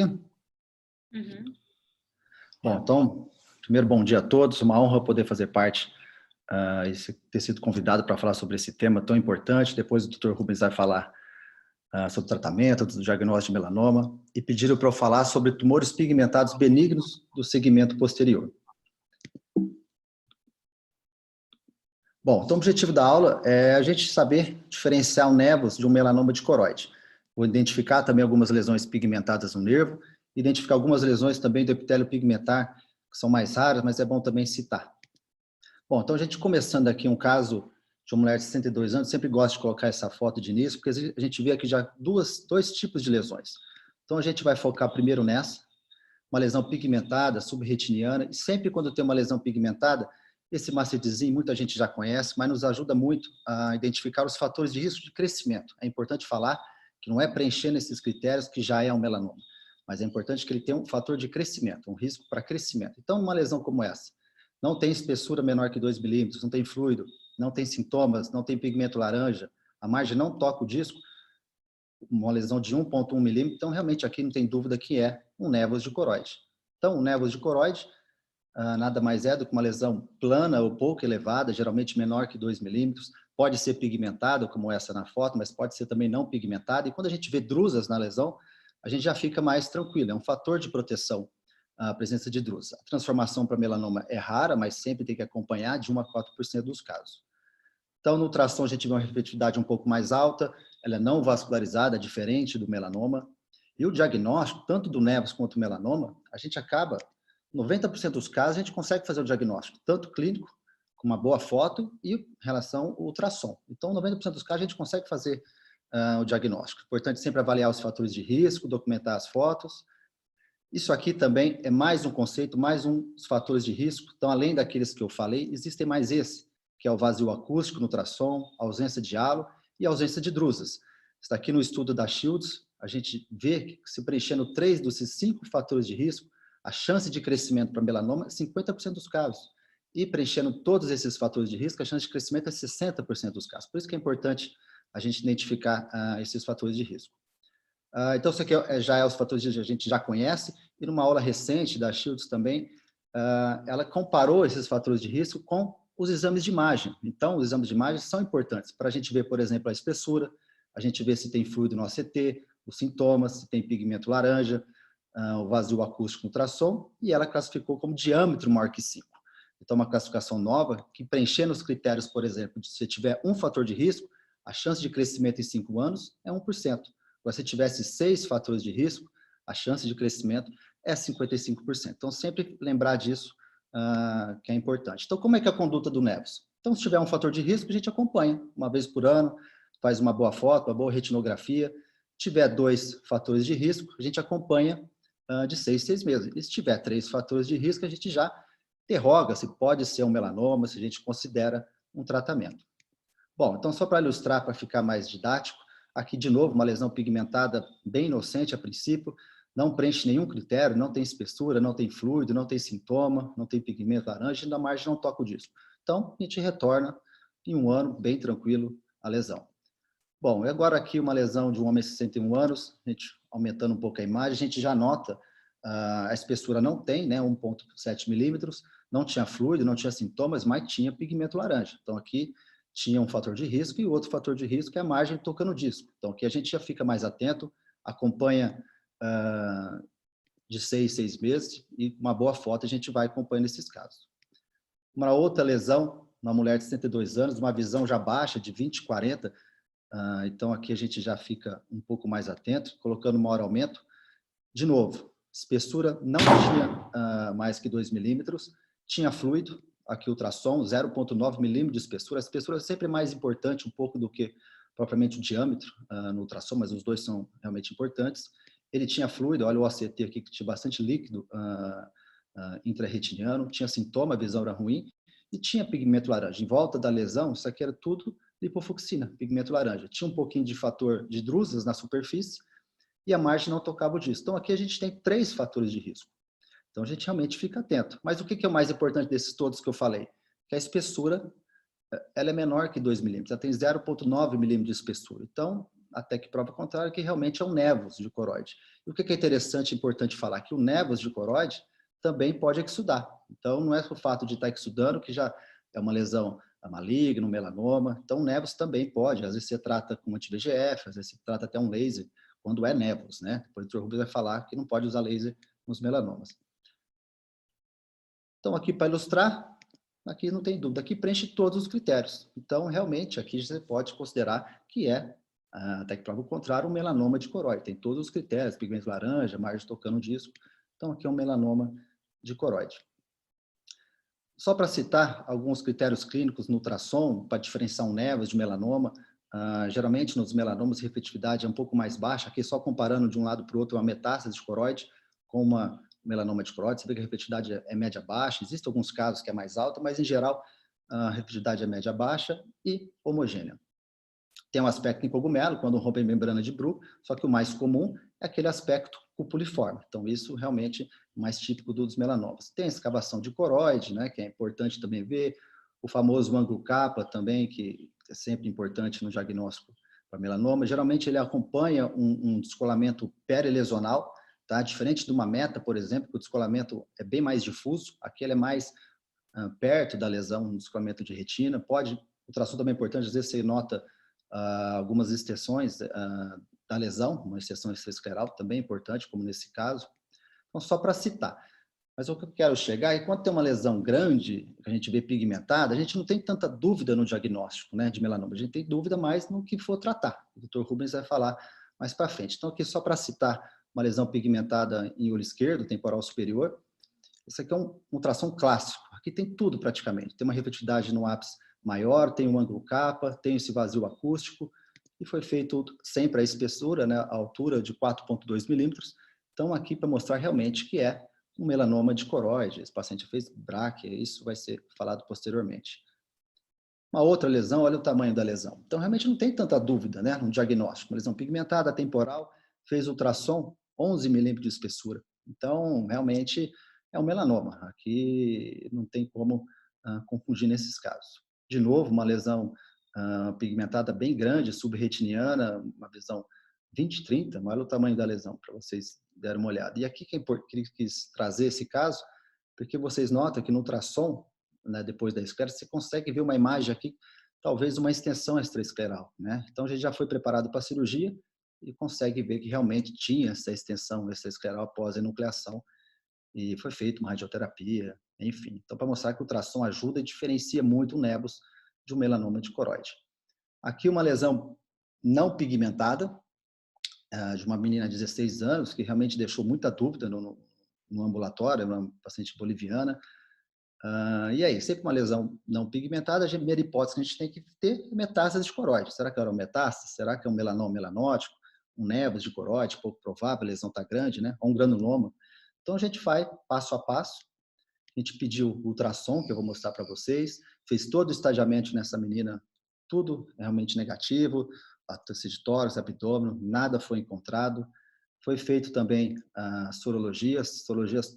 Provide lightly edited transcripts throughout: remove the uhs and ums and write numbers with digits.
Uhum. Bom, então, primeiro, bom dia a todos. Uma honra poder fazer parte e ter sido convidado para falar sobre esse tema tão importante. Depois o Dr. Rubens vai falar sobre o tratamento, do diagnóstico de melanoma, e pediram para eu falar sobre tumores pigmentados benignos do segmento posterior. Bom, então o objetivo da aula é a gente saber diferenciar o névoas de um melanoma de coroide. Vou identificar também algumas lesões pigmentadas no nervo, identificar algumas lesões também do epitélio pigmentar, que são mais raras, mas é bom também citar. Bom, então a gente começando aqui um caso de uma mulher de 62 anos, sempre gosto de colocar essa foto de início, porque a gente vê aqui já dois tipos de lesões. Então a gente vai focar primeiro nessa, uma lesão pigmentada, subretiniana, e sempre quando tem uma lesão pigmentada, esse macetezinho muita gente já conhece, mas nos ajuda muito a identificar os fatores de risco de crescimento. É importante falar que não é preenchendo esses critérios que já é um melanoma, mas é importante que ele tenha um fator de crescimento, um risco para crescimento. Então, uma lesão como essa, não tem espessura menor que 2 milímetros, não tem fluido, não tem sintomas, não tem pigmento laranja, a margem não toca o disco, uma lesão de 1,1 milímetro, então realmente aqui não tem dúvida que é um névoas de coroide. Então, o névoas de coroide nada mais é do que uma lesão plana ou pouco elevada, geralmente menor que 2 milímetros, pode ser pigmentada, como essa na foto, mas pode ser também não pigmentada, e quando a gente vê drusas na lesão, a gente já fica mais tranquilo, é um fator de proteção a presença de drusa. A transformação para melanoma é rara, mas sempre tem que acompanhar de 1 a 4% dos casos. Então, no ultrassom a gente vê uma refletividade um pouco mais alta, ela é não vascularizada, diferente do melanoma, e o diagnóstico, tanto do névoas quanto do melanoma, a gente acaba 90% dos casos a gente consegue fazer o diagnóstico, tanto clínico, com uma boa foto, e em relação ao ultrassom. Então, 90% dos casos a gente consegue fazer o diagnóstico. Importante sempre avaliar os fatores de risco, documentar as fotos. Isso aqui também é mais um conceito, mais uns fatores de risco. Então, além daqueles que eu falei, existem mais esse, que é o vazio acústico no ultrassom, ausência de halo e ausência de drusas. Está aqui no estudo da Shields, a gente vê que se preenchendo 3 desses 5 fatores de risco, a chance de crescimento para melanoma é 50% dos casos. E preenchendo todos esses fatores de risco, a chance de crescimento é 60% dos casos. Por isso que é importante a gente identificar esses fatores de risco. Então, isso aqui já é os fatores que a gente já conhece, e numa aula recente da Shields também, ela comparou esses fatores de risco com os exames de imagem. Então, os exames de imagem são importantes para a gente ver, por exemplo, a espessura, a gente vê se tem fluido no ACT, os sintomas, se tem pigmento laranja, o vazio acústico no ultrassom, e ela classificou como diâmetro maior que 5. Então, uma classificação nova, que preenchendo os critérios, por exemplo, de se tiver um fator de risco, a chance de crescimento em 5 anos é 1%. Agora, se tivesse 6 fatores de risco, a chance de crescimento é 55%. Então, sempre lembrar disso, que é importante. Então, como é que é a conduta do névoas? Então, se tiver um fator de risco, a gente acompanha uma vez por ano, faz uma boa foto, uma boa retinografia. Se tiver 2 fatores de risco, a gente acompanha de 6 meses. E se tiver 3 fatores de risco, a gente já interroga se pode ser um melanoma, se a gente considera um tratamento. Bom, então só para ilustrar, para ficar mais didático, aqui de novo uma lesão pigmentada bem inocente a princípio, não preenche nenhum critério, não tem espessura, não tem fluido, não tem sintoma, não tem pigmento laranja e na margem não toca o disco. Então, a gente retorna em 1 ano, bem tranquilo, a lesão. Bom, e agora aqui uma lesão de um homem de 61 anos, a gente aumentando um pouco a imagem, a gente já nota a espessura não tem, né, 1,7 milímetros, não tinha fluido, não tinha sintomas, mas tinha pigmento laranja. Então aqui tinha um fator de risco e o outro fator de risco é a margem tocando o disco. Então aqui a gente já fica mais atento, acompanha de 6 meses e uma boa foto a gente vai acompanhando esses casos. Uma outra lesão, uma mulher de 62 anos, uma visão já baixa, de 20, 40, então aqui a gente já fica um pouco mais atento, colocando maior aumento. De novo, espessura não tinha mais que 2 milímetros, tinha fluido, aqui ultrassom, 0,9 milímetros de espessura. A espessura é sempre mais importante um pouco do que propriamente o diâmetro no ultrassom, mas os dois são realmente importantes. Ele tinha fluido, olha o ACT aqui que tinha bastante líquido intrarretiniano, tinha sintoma, a visão era ruim, e tinha pigmento laranja. Em volta da lesão, isso aqui era tudo lipofucsina, pigmento laranja. Tinha um pouquinho de fator de drusas na superfície, e a margem não tocava o disco. Então, aqui a gente tem 3 fatores de risco. Então, a gente realmente fica atento. Mas o que é o mais importante desses todos que eu falei? Que a espessura ela é menor que 2 milímetros, ela tem 0,9 milímetros de espessura. Então, até que prova o contrário, que realmente é um névus de coroide. E o que é interessante e importante falar? Que o névus de coroide também pode exudar. Então, não é o fato de estar exudando que já é uma lesão maligna, um melanoma. Então, névus também pode. Às vezes você trata com anti-VEGF, às vezes você trata até um laser, quando é névus, né? Depois o Dr. Rubens vai falar que não pode usar laser nos melanomas. Então, aqui para ilustrar, aqui não tem dúvida, aqui preenche todos os critérios. Então, realmente, aqui você pode considerar que é, até que prova o contrário, um melanoma de coroide. Tem todos os critérios, pigmento laranja, margem tocando o disco. Então, aqui é um melanoma de coroide. Só para citar alguns critérios clínicos no ultrassom, para diferenciar um névus de melanoma, geralmente nos melanomas a refletividade é um pouco mais baixa, aqui só comparando de um lado para o outro uma metástase de coroide com uma melanoma de coroide, você vê que a refletividade é média baixa, existem alguns casos que é mais alta, mas em geral a refletividade é média baixa e homogênea. Tem um aspecto em cogumelo, quando rompe a membrana de Bruch, só que o mais comum é aquele aspecto cupuliforme. Então, isso realmente é mais típico dos melanomas. Tem a escavação de coroide, né, que é importante também ver, o famoso ângulo capa também, que é sempre importante no diagnóstico para melanoma. Geralmente, ele acompanha um descolamento perilesional, tá? Diferente de uma meta, por exemplo, que o descolamento é bem mais difuso, aqui ele é mais perto da lesão, um descolamento de retina. O ultrassom também é importante, às vezes você nota algumas extensões da lesão, uma extensão extraescleral também é importante, como nesse caso. Então, só para citar. Mas o que eu quero chegar é que quando tem uma lesão grande, que a gente vê pigmentada, a gente não tem tanta dúvida no diagnóstico, né, de melanoma. A gente tem dúvida mais no que for tratar. O Dr. Rubens vai falar mais para frente. Então, aqui só para citar uma lesão pigmentada em olho esquerdo, temporal superior. Esse aqui é um ultrassom clássico. Aqui tem tudo praticamente. Tem uma refletividade no ápice maior, tem um ângulo capa, tem esse vazio acústico, e foi feito sempre a espessura, né, a altura de 4,2 milímetros. Então, aqui para mostrar realmente que é um melanoma de coroide. Esse paciente fez bráquia, isso vai ser falado posteriormente. Uma outra lesão, olha o tamanho da lesão. Então, realmente não tem tanta dúvida, né, no diagnóstico. Uma lesão pigmentada, temporal, fez ultrassom, 11 milímetros de espessura. Então, realmente é um melanoma. Aqui não tem como confundir nesses casos. De novo, uma lesão pigmentada bem grande, subretiniana, uma visão 20/30, olha o tamanho da lesão, para vocês derem uma olhada. E aqui que quis trazer esse caso, porque vocês notam que no ultrassom, né, depois da esclera, você consegue ver uma imagem aqui, talvez uma extensão extraescleral, né? Então, a gente já foi preparado para a cirurgia e consegue ver que realmente tinha essa extensão extraescleral após a enucleação e foi feita uma radioterapia, enfim. Então, para mostrar que o ultrassom ajuda e diferencia muito o névus de um melanoma de coroide. Aqui uma lesão não pigmentada, de uma menina de 16 anos, que realmente deixou muita dúvida no ambulatório, uma paciente boliviana. E aí, sempre uma lesão não pigmentada, a primeira hipótese que a gente tem que ter é metástase de coroide. Será que era uma metástase? Será que é um melanoma melanótico? Um névus de coroide, pouco provável, a lesão está grande, né? Ou um granuloma. Então, a gente vai passo a passo. A gente pediu ultrassom, que eu vou mostrar para vocês, fez todo o estadiamento nessa menina, tudo realmente negativo, patócitos de tórax, abdômen, nada foi encontrado. Foi feito também sorologias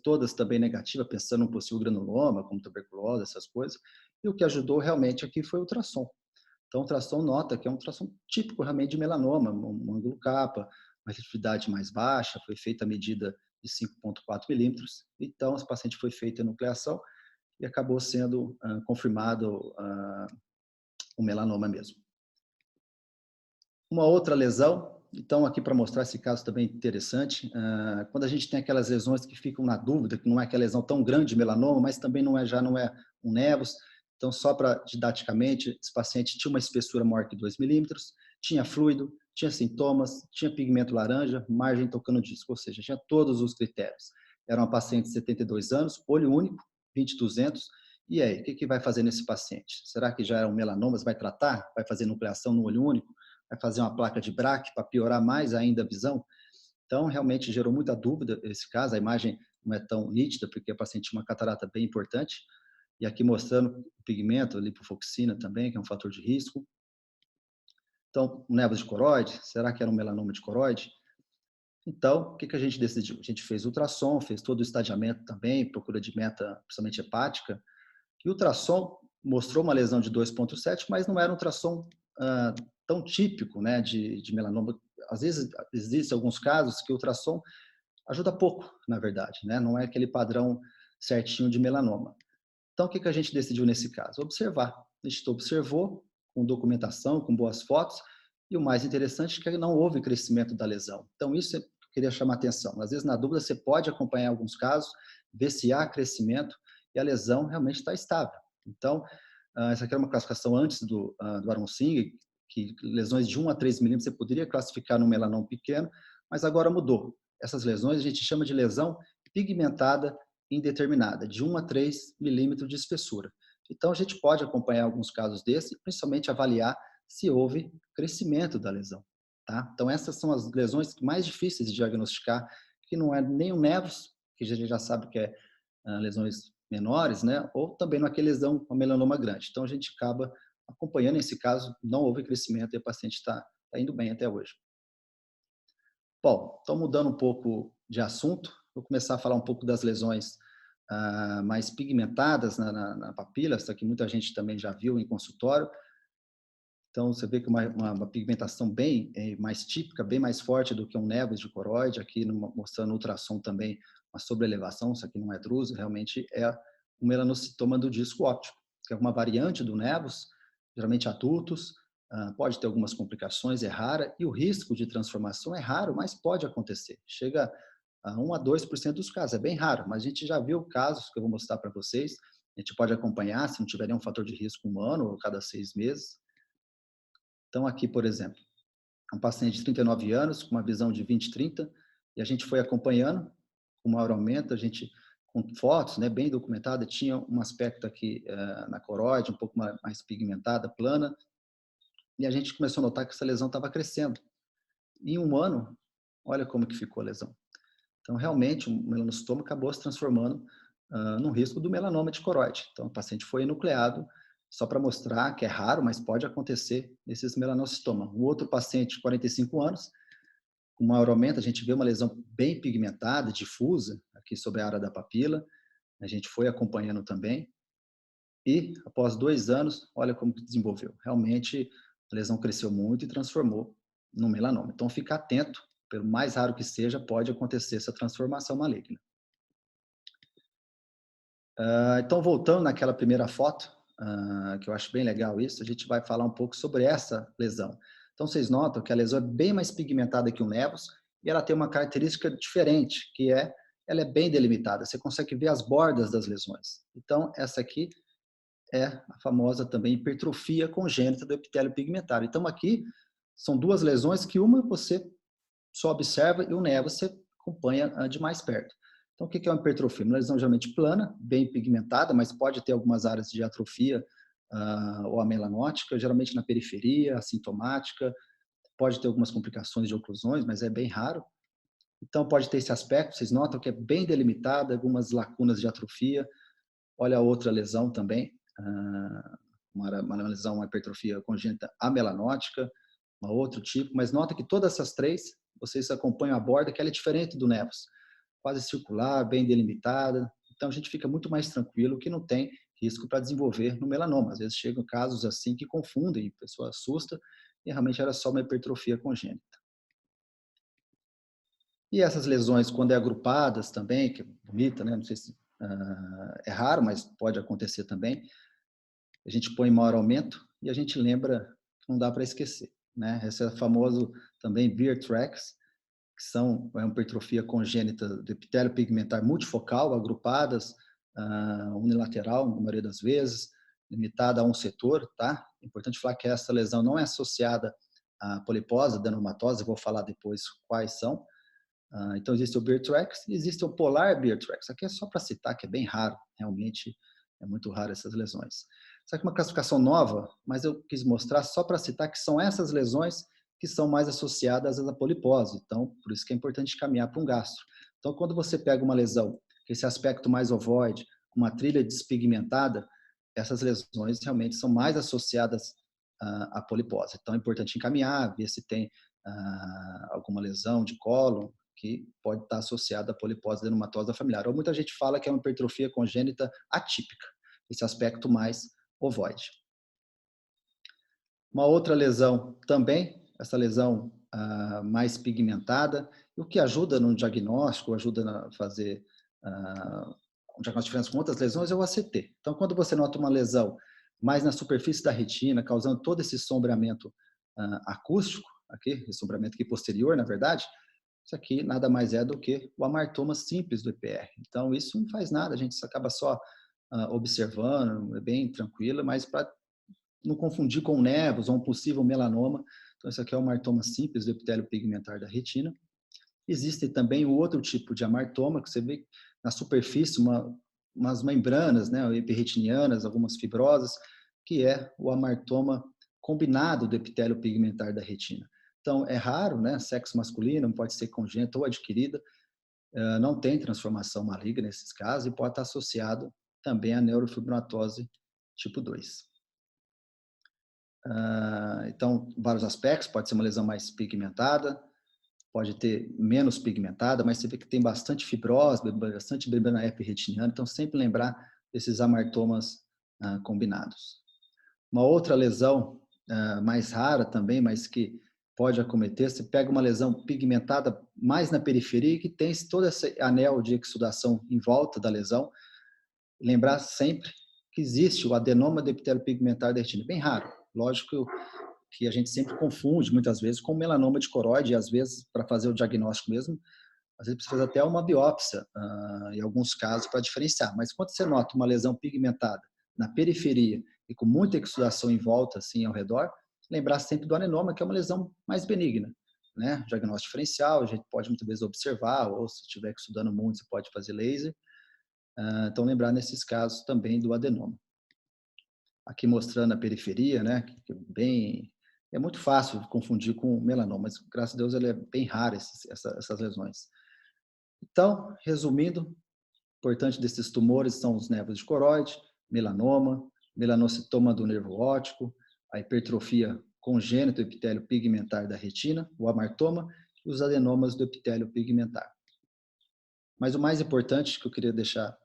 todas também negativas, pensando no possível granuloma, como tuberculose, essas coisas. E o que ajudou realmente aqui foi o ultrassom. Então, o ultrassom nota que é um ultrassom típico realmente de melanoma, um ângulo capa, uma refletividade mais baixa, foi feita a medida de 5,4 milímetros. Então, esse paciente foi feita a nucleação e acabou sendo confirmado o melanoma mesmo. Uma outra lesão, então aqui para mostrar esse caso também interessante, quando a gente tem aquelas lesões que ficam na dúvida, que não é aquela lesão tão grande de melanoma, mas também já não é um névus, então só para didaticamente, esse paciente tinha uma espessura maior que 2 milímetros, tinha fluido, tinha sintomas, tinha pigmento laranja, margem tocando disco, ou seja, tinha todos os critérios. Era uma paciente de 72 anos, olho único, 20/200, e aí, o que vai fazer nesse paciente? Será que já é um melanoma? Vai tratar? Vai fazer nucleação no olho único? Vai fazer uma placa de Braque para piorar mais ainda a visão? Então, realmente gerou muita dúvida esse caso, a imagem não é tão nítida, porque a paciente tinha uma catarata bem importante, e aqui mostrando o pigmento, a lipofoxina também, que é um fator de risco. Então, um névus de coroide, será que era um melanoma de coroide? Então, o que a gente decidiu? A gente fez ultrassom, fez todo o estadiamento também, procura de meta, principalmente hepática, e o ultrassom mostrou uma lesão de 2,7, mas não era um ultrassom tão típico, né, de melanoma. Às vezes, existem alguns casos que o ultrassom ajuda pouco, na verdade, né? Não é aquele padrão certinho de melanoma. Então, o que a gente decidiu nesse caso? Observar. A gente observou com documentação, com boas fotos, e o mais interessante é que não houve crescimento da lesão. Então, isso eu queria chamar a atenção. Às vezes, na dúvida, você pode acompanhar alguns casos, ver se há crescimento e a lesão realmente está estável. Então, essa aqui era uma classificação antes do Aaron Singh, que lesões de 1 a 3 milímetros você poderia classificar no melanoma pequeno, mas agora mudou. Essas lesões a gente chama de lesão pigmentada indeterminada, de 1 a 3 milímetros de espessura. Então, a gente pode acompanhar alguns casos desses, principalmente avaliar se houve crescimento da lesão. Tá? Então, essas são as lesões mais difíceis de diagnosticar, que não é nem o nevus, que a gente já sabe que é lesões menores, né? Ou também não é aquela lesão com melanoma grande. Então, a gente acaba acompanhando esse caso, não houve crescimento e o paciente está indo bem até hoje. Bom, então mudando um pouco de assunto, vou começar a falar um pouco das lesões mais pigmentadas na papila, essa que muita gente também já viu em consultório. Então, você vê que uma pigmentação bem mais típica, bem mais forte do que um nevus de coroide, aqui mostrando no ultrassom também uma sobreelevação, isso aqui não é druso, realmente é um melanocitoma do disco óptico, que é uma variante do nevus, geralmente adultos, pode ter algumas complicações, é rara, e o risco de transformação é raro, mas pode acontecer. Chega a 1 a 2% dos casos, é bem raro, mas a gente já viu casos que eu vou mostrar para vocês, a gente pode acompanhar, se não tiver nenhum fator de risco humano, ou cada 6 meses. Então, aqui, por exemplo, um paciente de 39 anos, com uma visão de 20/30, e a gente foi acompanhando, com maior aumento, a gente, com fotos, né, bem documentada, tinha um aspecto aqui na coroide, um pouco mais pigmentada, plana, e a gente começou a notar que essa lesão estava crescendo. Em um ano, olha como que ficou a lesão. Então, realmente, o melanocitoma acabou se transformando num risco do melanoma de coroide. Então, o paciente foi enucleado só para mostrar que é raro, mas pode acontecer nesses melanocitoma. Um outro paciente de 45 anos, com maior aumento, a gente vê uma lesão bem pigmentada, difusa, aqui sobre a área da papila. A gente foi acompanhando também. E, após 2 anos, olha como que desenvolveu. Realmente, a lesão cresceu muito e transformou no melanoma. Então, fica atento, pelo mais raro que seja, pode acontecer essa transformação maligna. Então, voltando naquela primeira foto, que eu acho bem legal isso, a gente vai falar um pouco sobre essa lesão. Então, vocês notam que a lesão é bem mais pigmentada que o nevus e ela tem uma característica diferente, que é ela é bem delimitada. Você consegue ver as bordas das lesões. Então, essa aqui é a famosa também hipertrofia congênita do epitélio pigmentário. Então, aqui são duas lesões que uma você só observa e o nevus você acompanha de mais perto. Então, o que é uma hipertrofia? Uma lesão geralmente plana, bem pigmentada, mas pode ter algumas áreas de atrofia ou amelanótica, geralmente na periferia, assintomática, pode ter algumas complicações de oclusões, mas é bem raro. Então, pode ter esse aspecto, vocês notam que é bem delimitada, algumas lacunas de atrofia. Olha a outra lesão também, uma lesão, uma hipertrofia congênita amelanótica, um outro tipo, mas nota que todas essas três, vocês acompanham a borda, que ela é diferente do nevus, quase circular, bem delimitada, então a gente fica muito mais tranquilo que não tem risco para desenvolver no melanoma. Às vezes chegam casos assim que confundem, a pessoa assusta, e realmente era só uma hipertrofia congênita. E essas lesões, quando é agrupadas também, que é bonita, né? Não sei se é raro, mas pode acontecer também, a gente põe maior aumento e a gente lembra que não dá para esquecer, né? Esse é famoso também Beer tracks, que são uma hipertrofia congênita do epitélio pigmentar multifocal, agrupadas, unilateral, na maioria das vezes, limitada a um setor, tá? É importante falar que essa lesão não é associada à polipose, adenomatose, vou falar depois quais são. Então, existe o Beer tracks e existe o Polar Beer tracks. Aqui é só para citar que é bem raro, realmente é muito raro essas lesões. Isso aqui é uma classificação nova, mas eu quis mostrar só para citar que são essas lesões que são mais associadas à polipose. Então, por isso que é importante caminhar para um gastro. Então, quando você pega uma lesão, esse aspecto mais ovoide, uma trilha despigmentada, essas lesões realmente são mais associadas à polipose. Então, é importante encaminhar, ver se tem alguma lesão de cólon, que pode estar associada à polipose adenomatosa familiar. Ou muita gente fala que é uma hipertrofia congênita atípica, esse aspecto mais ovoide. Uma outra lesão também, essa lesão mais pigmentada, o que ajuda no diagnóstico, ajuda a fazer um diagnóstico diferente com outras lesões é o ACT. Então, quando você nota uma lesão mais na superfície da retina, causando todo esse sombreamento acústico, aqui, esse sombreamento aqui posterior, na verdade, isso aqui nada mais é do que o amartoma simples do EPR. Então, isso não faz nada, a gente acaba só observando, é bem tranquilo, mas para não confundir com nevos ou um possível melanoma. Então, isso aqui é o amartoma simples do epitélio pigmentar da retina. Existe também o outro tipo de amartoma, que você vê na superfície umas membranas, né, epiretinianas, algumas fibrosas, que é o amartoma combinado do epitélio pigmentar da retina. Então, é raro, né, sexo masculino, pode ser congênita ou adquirida, não tem transformação maligna nesses casos e pode estar associado também à neurofibromatose tipo 2. Então, vários aspectos, pode ser uma lesão mais pigmentada, pode ter menos pigmentada, mas você vê que tem bastante fibrose, bastante membrana epiretiniana, então sempre lembrar desses amartomas combinados. Uma outra lesão mais rara também, mas que pode acometer, você pega uma lesão pigmentada mais na periferia, que tem todo esse anel de exudação em volta da lesão, lembrar sempre que existe o adenoma do epitélio pigmentar da retina, bem raro, lógico que a gente sempre confunde, muitas vezes, com melanoma de coroide, e às vezes, para fazer o diagnóstico mesmo, às vezes precisa até uma biópsia, em alguns casos, para diferenciar. Mas quando você nota uma lesão pigmentada na periferia e com muita exudação em volta, assim, ao redor, lembrar sempre do adenoma, que é uma lesão mais benigna, né? Diagnóstico diferencial, a gente pode muitas vezes observar, ou se estiver exudando muito, você pode fazer laser. Então, lembrar nesses casos também do adenoma. Aqui mostrando a periferia, né? Que é muito fácil confundir com melanoma, mas graças a Deus ele é bem raro essas lesões. Então, resumindo, importante desses tumores são os nevos de coroide, melanoma, melanocitoma do nervo óptico, a hipertrofia congênita do epitélio pigmentar da retina, o amartoma e os adenomas do epitélio pigmentar. Mas o mais importante que eu queria deixar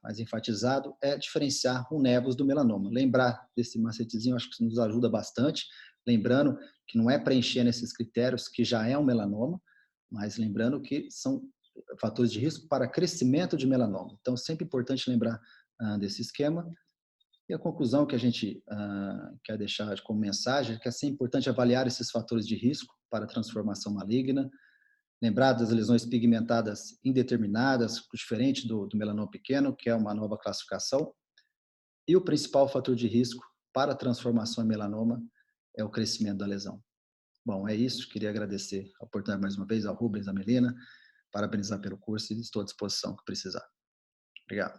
mais enfatizado é diferenciar o nevus do melanoma. Lembrar desse macetezinho, acho que isso nos ajuda bastante. Lembrando que não é preencher esses critérios que já é um melanoma, mas lembrando que são fatores de risco para crescimento de melanoma. Então, sempre importante lembrar desse esquema. E a conclusão que a gente quer deixar como mensagem é que é sempre importante avaliar esses fatores de risco para transformação maligna, lembrar das lesões pigmentadas indeterminadas, diferente do melanoma pequeno, que é uma nova classificação. E o principal fator de risco para a transformação em melanoma é o crescimento da lesão. Bom, é isso. Queria agradecer a oportunidade mais uma vez ao Rubens, à Melina, parabenizar pelo curso e estou à disposição que precisar. Obrigado.